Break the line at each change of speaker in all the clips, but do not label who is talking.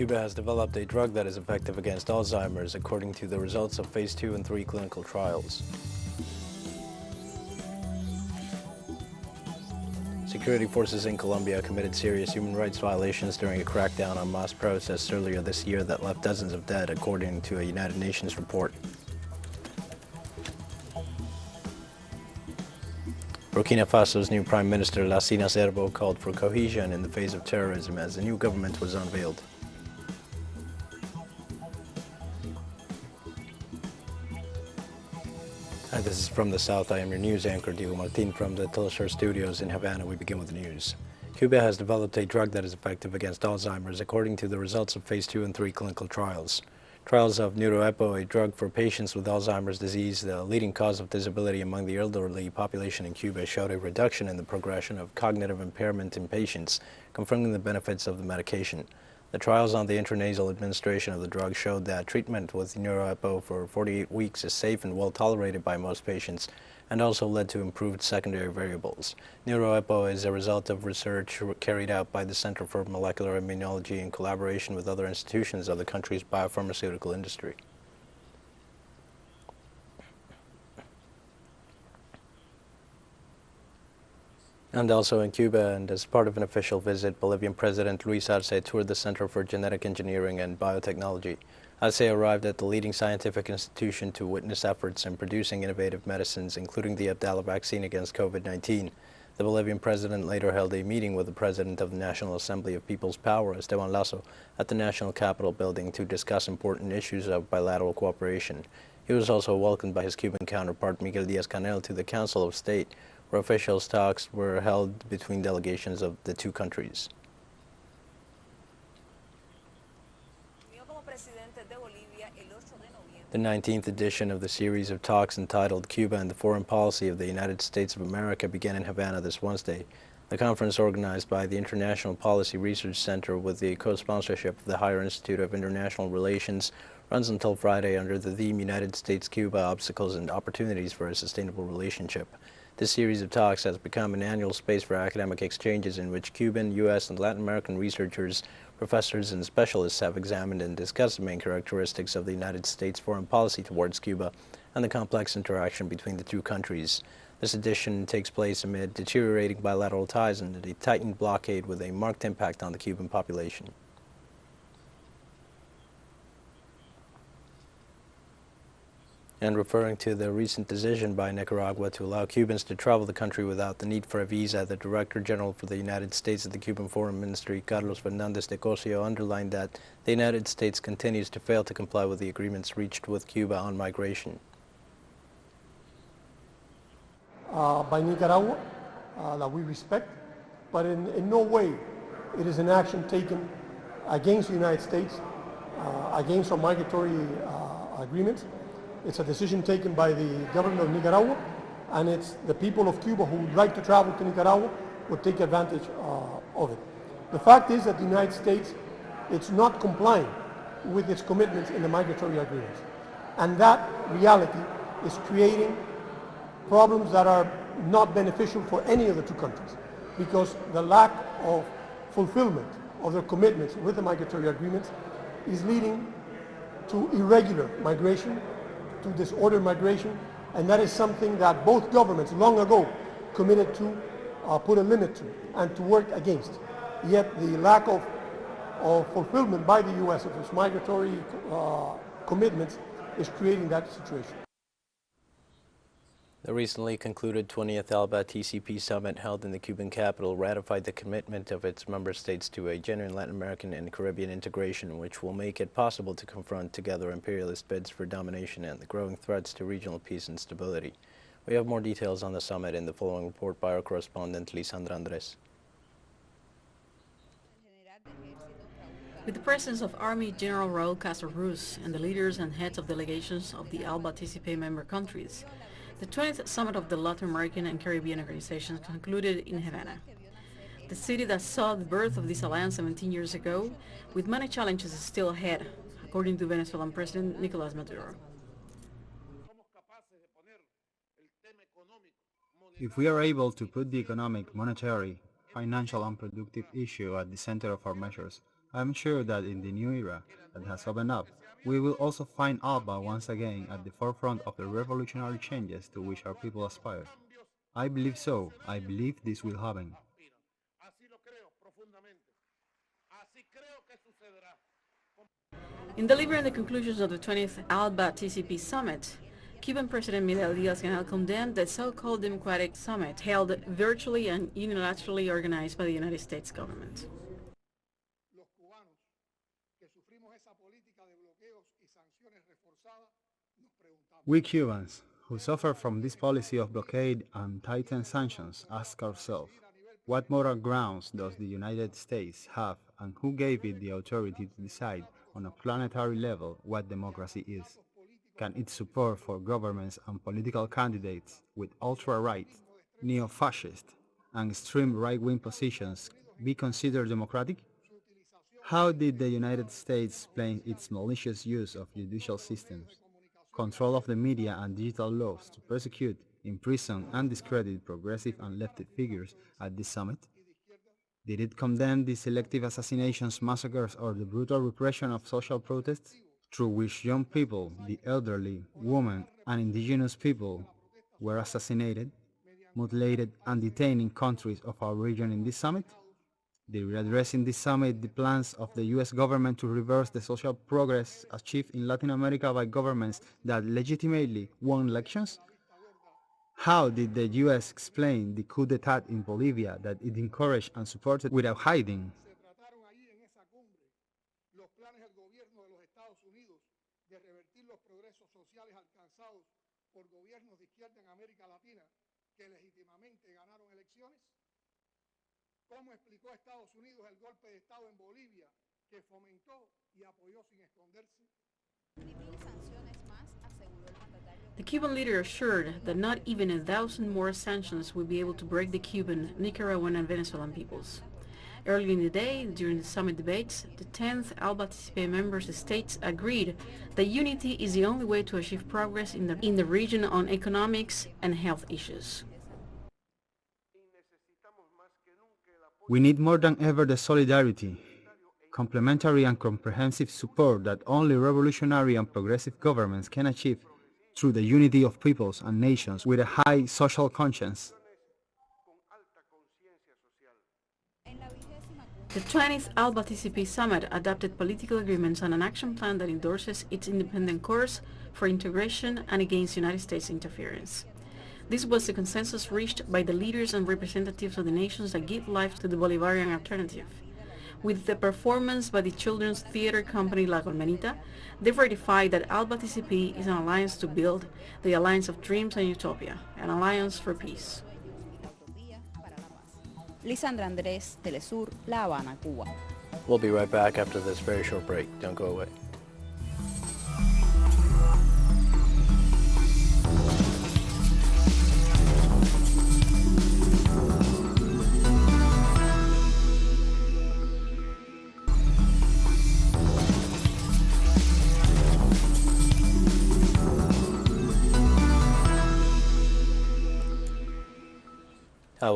Cuba has developed a drug that is effective against Alzheimer's, according to the results of Phase 2 and 3 clinical trials. Security forces in Colombia committed serious human rights violations during a crackdown on mass protests earlier this year that left dozens of dead, according to a United Nations report. Burkina Faso's new Prime Minister, Lassina Zerbo, called for cohesion in the face of terrorism as the new government was unveiled. Hi, this is From the South. I am your news anchor, Diego Martin, from the Telesur studios in Havana. We begin with the news. Cuba has developed a drug that is effective against Alzheimer's, according to the results of Phase 2 and 3 clinical trials. Trials of Neuroepo, a drug for patients with Alzheimer's disease, the leading cause of disability among the elderly population in Cuba, showed a reduction in the progression of cognitive impairment in patients, confirming the benefits of the medication. The trials on the intranasal administration of the drug showed that treatment with Neuroepo for 48 weeks is safe and well tolerated by most patients, and also led to improved secondary variables. Neuroepo is a result of research carried out by the Center for Molecular Immunology in collaboration with other institutions of the country's biopharmaceutical industry. And also in Cuba, and as part of an official visit, Bolivian President Luis Arce toured the Center for Genetic Engineering and Biotechnology. Arce arrived at the leading scientific institution to witness efforts in producing innovative medicines, including the Abdala vaccine against COVID-19. The Bolivian president later held a meeting with the president of the National Assembly of People's Power, Esteban Lasso, at the National Capitol building to discuss important issues of bilateral cooperation. He was also welcomed by his Cuban counterpart, Miguel Díaz-Canel, to the Council of State, where officials talks were held between delegations of the two countries. The 19th edition of the series of talks entitled Cuba and the Foreign Policy of the United States of America began in Havana this Wednesday. The conference, organized by the International Policy Research Center with the co-sponsorship of the Higher Institute of International Relations, runs until Friday under the theme United States-Cuba Obstacles and Opportunities for a Sustainable Relationship. This series of talks has become an annual space for academic exchanges in which Cuban, U.S., and Latin American researchers, professors, and specialists have examined and discussed the main characteristics of the United States foreign policy towards Cuba and the complex interaction between the two countries. This edition takes place amid deteriorating bilateral ties and a tightened blockade with a marked impact on the Cuban population. And referring to the recent decision by Nicaragua to allow Cubans to travel the country without the need for a visa, the Director General for the United States at the Cuban Foreign Ministry, Carlos Fernandez de Cosio, underlined that the United States continues to fail to comply with the agreements reached with Cuba on migration.
By Nicaragua that we respect, but in no way it is an action taken against the United States, against our migratory agreements. It's a decision taken by the government of Nicaragua, and it's the people of Cuba who would like to travel to Nicaragua would take advantage of it. The fact is that the United States, it's not complying with its commitments in the migratory agreements. And that reality is creating problems that are not beneficial for any of the two countries, because the lack of fulfillment of their commitments with the migratory agreements is leading to irregular migration, to disordered migration, and that is something that both governments long ago committed to put a limit to and to work against. Yet the lack of fulfillment by the U.S. of its migratory commitments is creating that situation.
The recently concluded 20th ALBA TCP summit held in the Cuban capital ratified the commitment of its member states to a genuine Latin American and Caribbean integration, which will make it possible to confront together imperialist bids for domination and the growing threats to regional peace and stability. We have more details on the summit in the following report by our correspondent Lisandra Andres.
With the presence of Army General Raúl Castro Ruz and the leaders and heads of delegations of the ALBA TCP member countries, the 20th Summit of the Latin American and Caribbean Organization concluded in Havana, the city that saw the birth of this alliance 17 years ago, with many challenges still ahead, according to Venezuelan President Nicolás Maduro.
If we are able to put the economic, monetary, financial and productive issue at the center of our measures, I'm sure that in the new era that has opened up, we will also find Alba once again at the forefront of the revolutionary changes to which our people aspire. I believe so. I believe this will happen.
In delivering the conclusions of the 20th ALBA TCP summit, Cuban President Miguel Díaz-Canel condemned the so-called Democratic Summit held virtually and unilaterally organized by the United States government.
We Cubans, who suffer from this policy of blockade and tightened sanctions, ask ourselves, what moral grounds does the United States have and who gave it the authority to decide on a planetary level what democracy is? Can its support for governments and political candidates with ultra-right, neo-fascist, and extreme right-wing positions be considered democratic? How did the United States explain its malicious use of judicial systems, control of the media and digital laws to persecute, imprison, and discredit progressive and lefty figures at this summit? Did it condemn the selective assassinations, massacres, or the brutal repression of social protests, through which young people, the elderly, women, and indigenous people were assassinated, mutilated, and detained in countries of our region in this summit? Did we address in this summit the plans of the US government to reverse the social progress achieved in Latin America by governments that legitimately won elections? How did the US explain the coup d'etat in Bolivia that it encouraged and supported without hiding?
The Cuban leader assured that not even 1,000 more sanctions would be able to break the Cuban, Nicaraguan, and Venezuelan peoples. Earlier in the day, during the summit debates, the 10th ALBA TCP member states agreed that unity is the only way to achieve progress in the region on economics and health issues.
We need more than ever the solidarity, complementary and comprehensive support that only revolutionary and progressive governments can achieve through the unity of peoples and nations with a high social conscience.
The 20th ALBA TCP summit adopted political agreements on an action plan that endorses its independent course for integration and against United States interference. This was the consensus reached by the leaders and representatives of the nations that give life to the Bolivarian alternative. With the performance by the children's theater company La Colmenita, they ratified that ALBA TCP is an alliance to build the alliance of dreams and utopia, an alliance for peace.
Lisandra Andrés, Telesur, La Habana, Cuba.
We'll be right back after this very short break. Don't go away.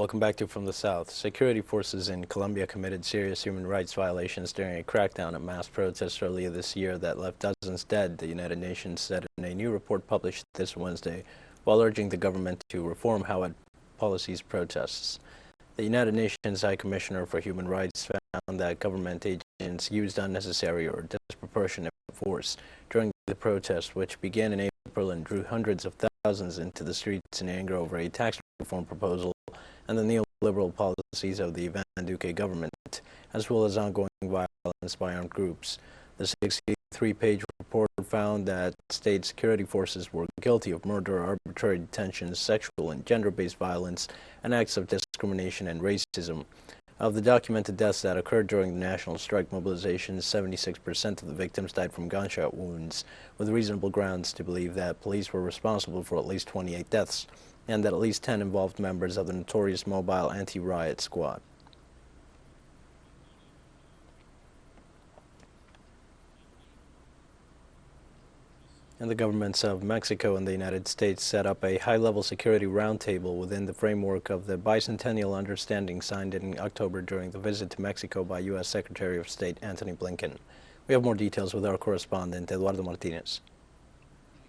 Welcome back to From the South. Security forces in Colombia committed serious human rights violations during a crackdown at mass protests earlier this year that left dozens dead, the United Nations said in a new report published this Wednesday, while urging the government to reform how it policies protests. The United Nations High Commissioner for Human Rights found that government agents used unnecessary or disproportionate force during the protests, which began in April and drew hundreds of thousands into the streets in anger over a tax reform proposal and the neoliberal policies of the Ivan Duque government, as well as ongoing violence by armed groups. The 63-page report found that state security forces were guilty of murder, arbitrary detentions, sexual and gender-based violence, and acts of discrimination and racism. Of the documented deaths that occurred during the national strike mobilizations, 76% of the victims died from gunshot wounds, with reasonable grounds to believe that police were responsible for at least 28 deaths, and that at least 10 involved members of the notorious mobile anti-riot squad. And the governments of Mexico and the United States set up a high-level security roundtable within the framework of the bicentennial understanding signed in October during the visit to Mexico by U.S. Secretary of State Antony Blinken. We have more details with our correspondent, Eduardo Martinez.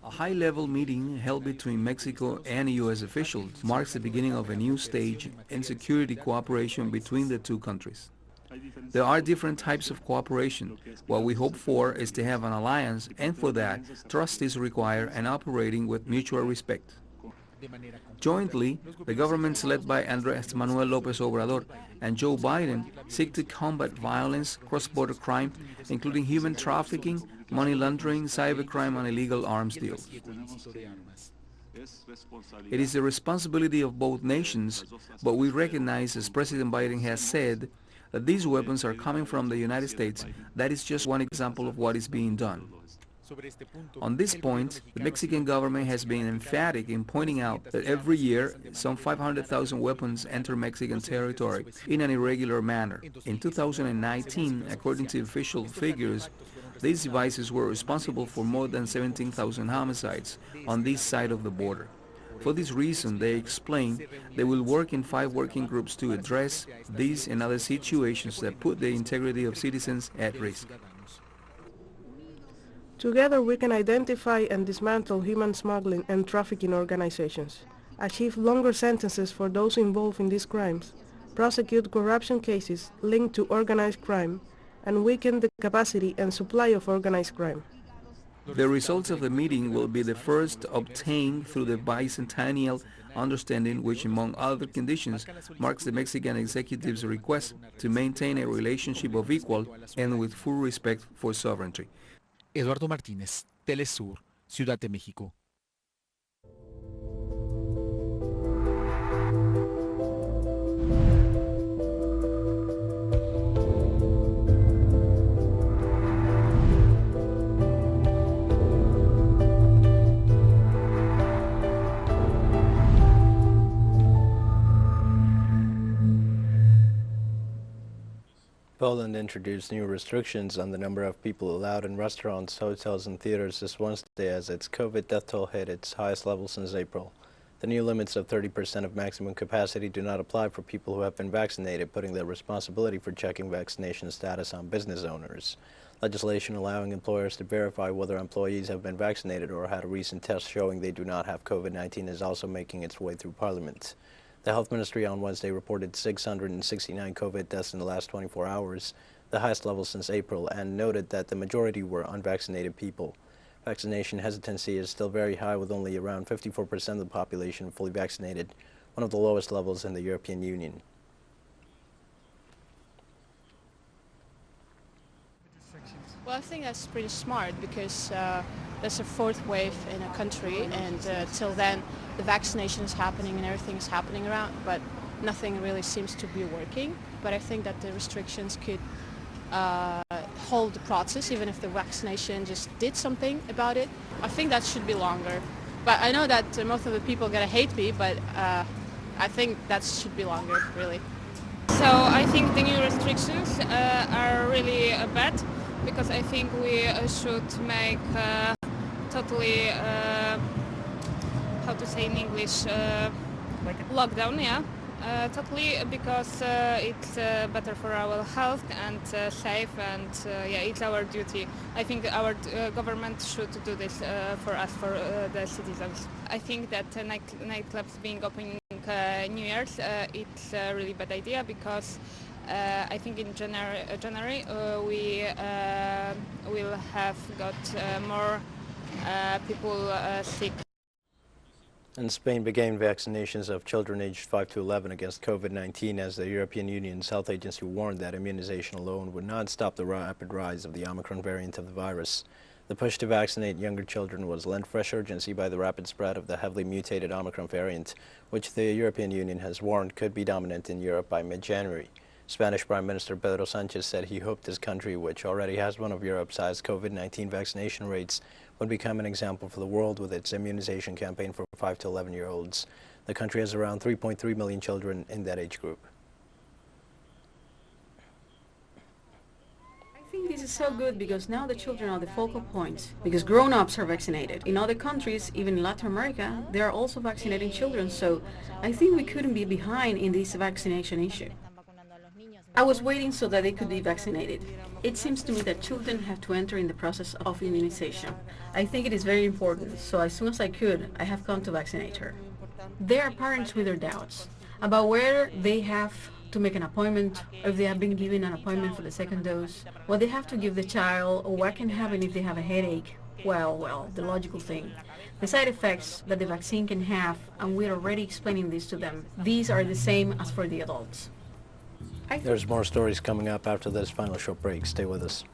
A high-level meeting held between Mexico and U.S. officials marks the beginning of a new stage in security cooperation between the two countries. There are different types of cooperation. What we hope for is to have an alliance, and for that, trust is required and operating with mutual respect. Jointly, the governments led by Andrés Manuel López Obrador and Joe Biden seek to combat violence, cross-border crime, including human trafficking, money laundering, cybercrime, and illegal arms deals. It is the responsibility of both nations, but we recognize, as President Biden has said, that these weapons are coming from the United States. That is just one example of what is being done. On this point, the Mexican government has been emphatic in pointing out that every year some 500,000 weapons enter Mexican territory in an irregular manner. In 2019, according to official figures, these devices were responsible for more than 17,000 homicides on this side of the border. For this reason, they explain they will work in 5 working groups to address these and other situations that put the integrity of citizens at risk.
Together we can identify and dismantle human smuggling and trafficking organizations, achieve longer sentences for those involved in these crimes, prosecute corruption cases linked to organized crime, and weaken the capacity and supply of organized crime.
The results of the meeting will be the first obtained through the bicentennial understanding, which, among other conditions, marks the Mexican executive's request to maintain a relationship of equal and with full respect for sovereignty.
Eduardo Martínez, Telesur, Ciudad de México.
Poland introduced new restrictions on the number of people allowed in restaurants, hotels, and theaters this Wednesday as its COVID death toll hit its highest level since April. The new limits of 30% of maximum capacity do not apply for people who have been vaccinated, putting the responsibility for checking vaccination status on business owners. Legislation allowing employers to verify whether employees have been vaccinated or had a recent test showing they do not have COVID-19 is also making its way through Parliament. The Health Ministry on Wednesday reported 669 COVID deaths in the last 24 hours, the highest level since April, and noted that the majority were unvaccinated people. Vaccination hesitancy is still very high, with only around 54% of the population fully vaccinated, one of the lowest levels in the European Union.
Well, I think that's pretty smart because there's a 4th wave in a country, and till then the vaccination is happening and everything is happening around, but nothing really seems to be working. But I think that the restrictions could hold the process, even if the vaccination just did something about it. I think that should be longer. But I know that most of the people are going to hate me, but I think that should be longer, really.
So I think the new restrictions are really bad, because I think we should make totally, how to say in English, lockdown, yeah, totally, because it's better for our health and safe, and yeah, it's our duty. I think our government should do this for us, for the citizens. I think that nightclubs being open New Year's, it's a really bad idea, because I think in January we will have got more people sick.
And Spain began vaccinations of children aged 5 to 11 against COVID-19 as the European Union's health agency warned that immunization alone would not stop the rapid rise of the Omicron variant of the virus. The push to vaccinate younger children was lent fresh urgency by the rapid spread of the heavily mutated Omicron variant, which the European Union has warned could be dominant in Europe by mid-January. Spanish Prime Minister Pedro Sánchez said he hoped his country, which already has one of Europe's highest COVID-19 vaccination rates, would become an example for the world with its immunization campaign for 5 to 11-year-olds. The country has around 3.3 million children in that age group.
I think
this is so good because now the children are the focal point, because grown-ups are vaccinated. In other countries, even in Latin America, they are also vaccinating children, so I think we couldn't be behind in this vaccination issue. I was waiting so that they could be vaccinated. It seems to me that children have to enter in the process of immunization. I think it is very important, so as soon as I could, I have come to vaccinate her. There are parents with their doubts about whether they have to make an appointment, or if they have been given an appointment for the second dose, what they have to give the child, or what can happen if they have a headache. Well, the logical thing. The side effects that the vaccine can have, and we're already explaining this to them, these are the same as for the adults.
There's more stories coming up after this final short break. Stay with us.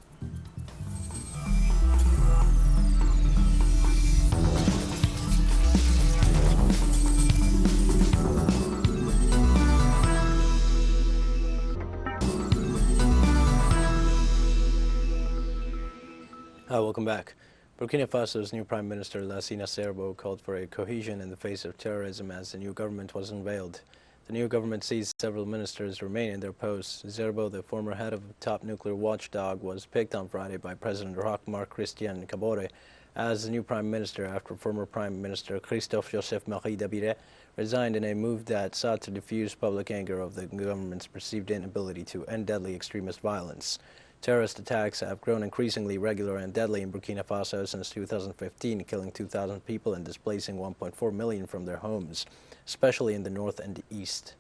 Welcome back. Burkina Faso's new Prime Minister Lassina Serbo called for a cohesion in the face of terrorism as the new government was unveiled. The new government sees several ministers remain in their posts. Zerbo, the former head of the top nuclear watchdog, was picked on Friday by President Roch-Marc Christian Kabore as the new prime minister after former Prime Minister Christophe Joseph-Marie Dabire resigned in a move that sought to diffuse public anger of the government's perceived inability to end deadly extremist violence. Terrorist attacks have grown increasingly regular and deadly in Burkina Faso since 2015, killing 2,000 people and displacing 1.4 million from their homes, especially in the north and east.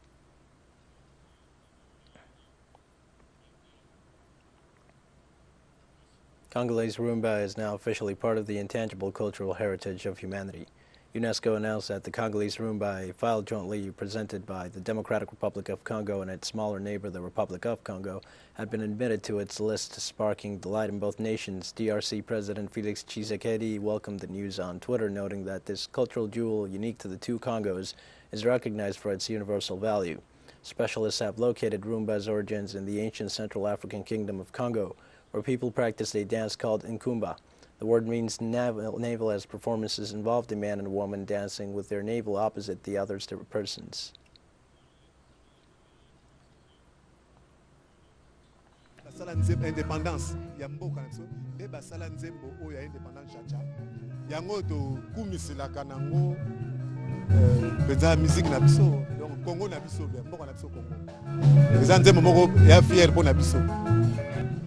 Congolese Rumba is now officially part of the intangible cultural heritage of humanity. UNESCO announced that the Congolese Rumba, a file jointly presented by the Democratic Republic of Congo and its smaller neighbor, the Republic of Congo, had been admitted to its list, sparking delight in both nations. DRC President Felix Tshisekedi welcomed the news on Twitter, noting that this cultural jewel, unique to the two Congos, is recognized for its universal value. Specialists have located Rumba's origins in the ancient Central African Kingdom of Congo, where people practiced a dance called Nkumba. The word means navel, as performances involved a man and a woman dancing with their navel opposite the other's persons.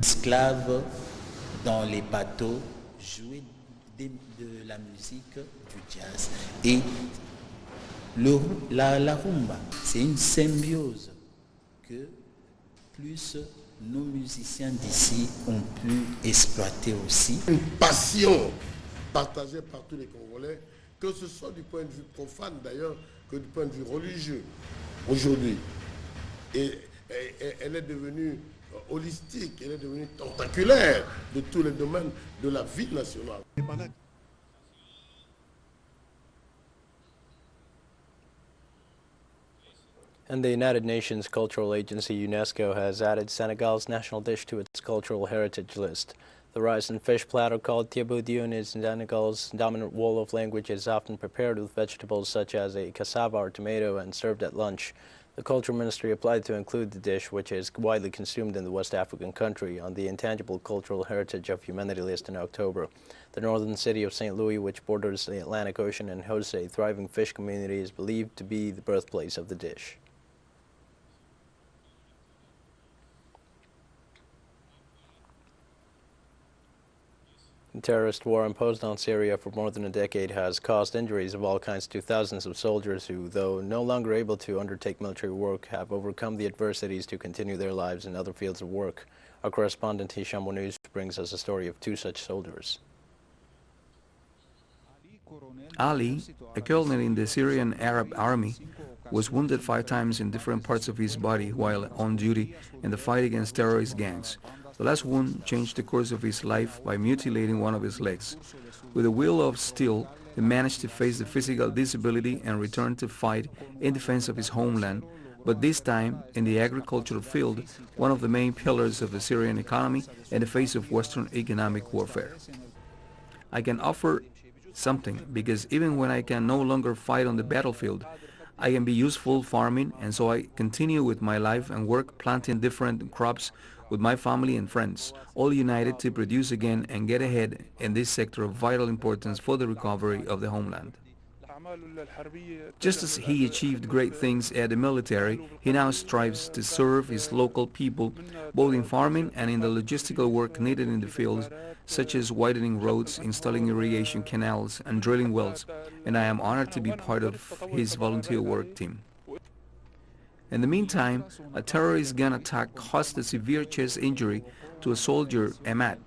Esclaves dans les bateaux jouer de la musique du jazz. Et la rumba, c'est une symbiose que plus nos musiciens d'ici ont pu exploiter aussi.
Une passion partagée par tous les Congolais, que ce soit du point de vue profane d'ailleurs, que du point de vue religieux aujourd'hui. Et elle est devenue holistique, elle est devenue tentaculaire de tous les domaines de la vie nationale.
And the United Nations Cultural Agency, UNESCO, has added Senegal's national dish to its cultural heritage list. The rice and fish platter called thieboudion is Senegal's dominant Wolof language, is often prepared with vegetables such as a cassava or tomato and served at lunch. The Culture Ministry applied to include the dish, which is widely consumed in the West African country, on the Intangible Cultural Heritage of Humanity list in October. The northern city of St. Louis, which borders the Atlantic Ocean and hosts a thriving fish community, is believed to be the birthplace of the dish. The terrorist war imposed on Syria for more than a decade has caused injuries of all kinds to thousands of soldiers who, though no longer able to undertake military work, have overcome the adversities to continue their lives in other fields of work. Our correspondent Hisham News brings us a story of two such soldiers.
Ali, a colonel in the Syrian Arab Army, was wounded 5 times in different parts of his body while on duty in the fight against terrorist gangs. The last wound changed the course of his life by mutilating one of his legs. With a will of steel, he managed to face the physical disability and return to fight in defense of his homeland, but this time in the agricultural field, one of the main pillars of the Syrian economy in the face of Western economic warfare. I can offer something because even when I can no longer fight on the battlefield, I can be useful farming, and so I continue with my life and work planting different crops with my family and friends, all united to produce again and get ahead in this sector of vital importance for the recovery of the homeland. Just as he achieved great things at the military, he now strives to serve his local people, both in farming and in the logistical work needed in the fields, such as widening roads, installing irrigation canals, and drilling wells, and I am honored to be part of his volunteer work team. In the meantime, a terrorist gun attack caused a severe chest injury to a soldier, Ahmad,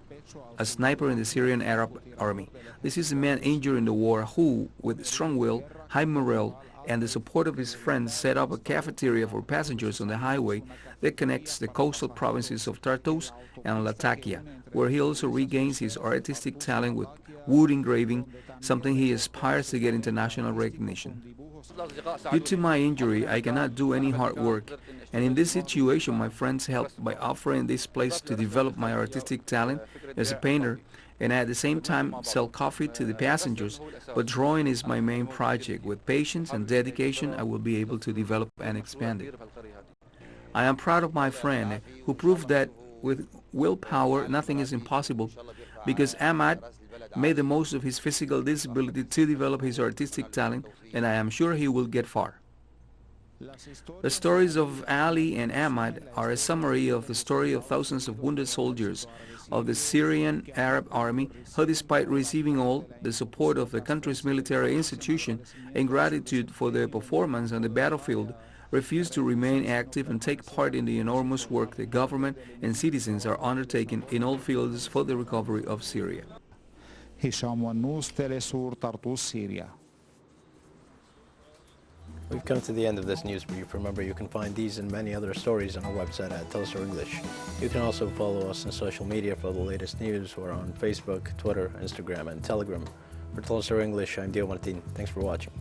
a sniper in the Syrian Arab Army. This is a man injured in the war who, with strong will, high morale, and the support of his friends, set up a cafeteria for passengers on the highway that connects the coastal provinces of Tartus and Latakia, where he also regains his artistic talent with wood engraving, something he aspires to get international recognition. Due to my injury, I cannot do any hard work, and in this situation my friends helped by offering this place to develop my artistic talent as a painter, and at the same time sell coffee to the passengers, but drawing is my main project. With patience and dedication I will be able to develop and expand it. I am proud of my friend who proved that with willpower nothing is impossible, because Ahmad made the most of his physical disability to develop his artistic talent, and I am sure he will get far. The stories of Ali and Ahmad are a summary of the story of thousands of wounded soldiers of the Syrian Arab Army who, despite receiving all the support of the country's military institution and gratitude for their performance on the battlefield, refused to remain active and take part in the enormous work the government and citizens are undertaking in all fields for the recovery of Syria.
هشام والنوس تلسور طرطوس سوريا.
We've come to the end of this news brief. Remember, you can find these and many other stories on our website at Telesur English. You can also follow us on social media for the latest news. We're on Facebook, Twitter, Instagram, and Telegram. For Telesur English, I'm Dio Martin. Thanks for watching.